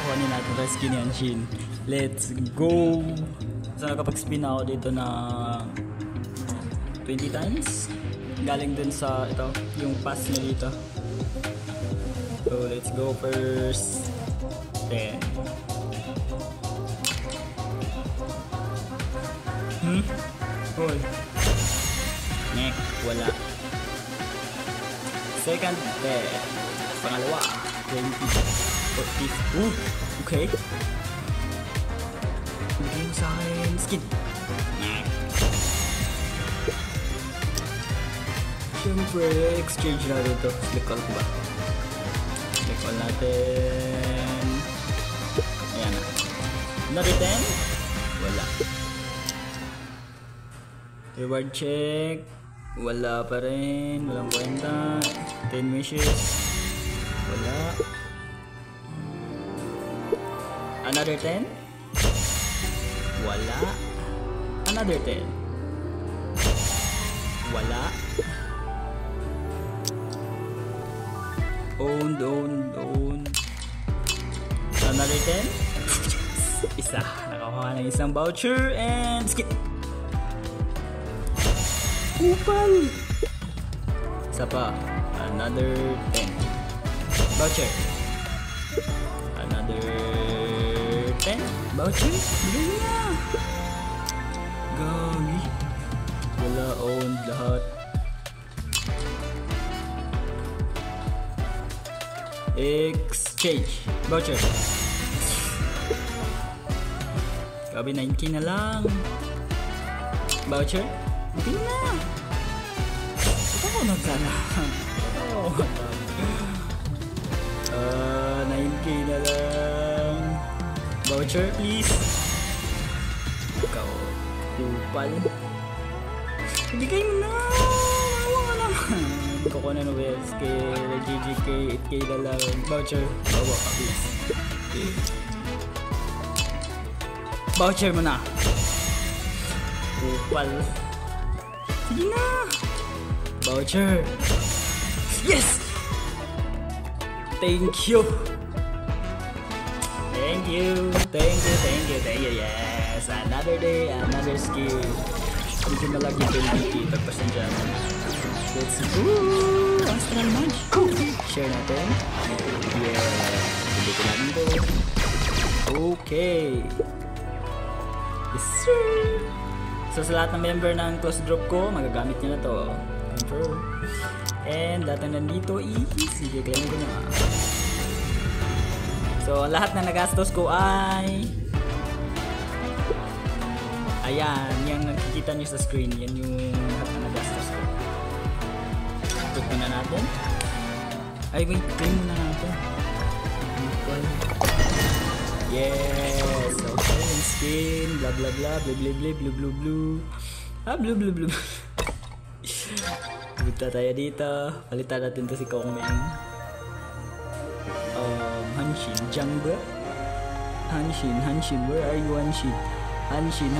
kukunin natin sa skin ni Hanshin. Let's go! So nakapag-spin ako dito na 20 times. Galing dun sa ito, yung pass niya dito. So let's go first. 10. Hoy. Nek, wala. Second, 10. Pangalawa, 20. 40. Okay. Bigay mo sa akin skin. Nek. Siyempre, exchange natin ito. Select all ba? Select all natin. Ayan na. Another 10? Wala. Reward check. Wala pa rin. Walang kwenta. 10 wishes. Wala. Another 10? Wala. Another 10? Wala. Owned. Another 10? Isa. Nakakuha ng isang voucher and skip. Kupal. Isa pa. Another 10. Voucher. Another 10. Voucher. Bigay na. Gagi. Wala owned lahat. Exchange. Voucher. Gabi 19 na lang. Voucher. Hindi na. Ito ko nagsalaan. 9k na lang. Voucher please. Ikaw. Kupal. Ibigay mo na. Mawa ka naman. Kukuha na Wes kay GGK 8k na lang. Voucher. Bawa ka please. Voucher mo na. Kupal. Sige na. Voucher. Yes! Thank you. Thank you. Yes. Another day, another skill. Medyo malagi ito yung DT. Pagpasan dyan. Let's go. Astral Mage. Share natin. Yeah. Hindi ko natin ito. Okay. Yes sir. So sa lahat ng member ng close drop ko, magagamit nyo na to. Confirm. And lahat ng nandito sige, claim ko na. So lahat na nagastos ko ay ayan, yung nakikita nyo sa screen. Yan yung lahat na nagastos ko. Put na natin. Ay wait, claim na natin. Yes, okay, yung skin, blah blah blah, blue. Blue. Punta tayo dito, palitan natin to si Kongmeng. Hanshin, Jangba. Hanshin, where are you Hanshin? Hanshin.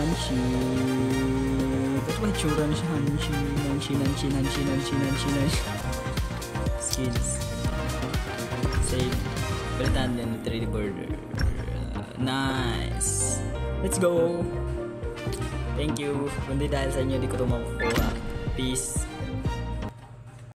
Ba't ba itsura na siya? Hanshin. Skills. Save. Palitan din 3D border. Nice. Let's go. Thank you. Kundi dahil sa inyo, di ko ito makukuha. Peace.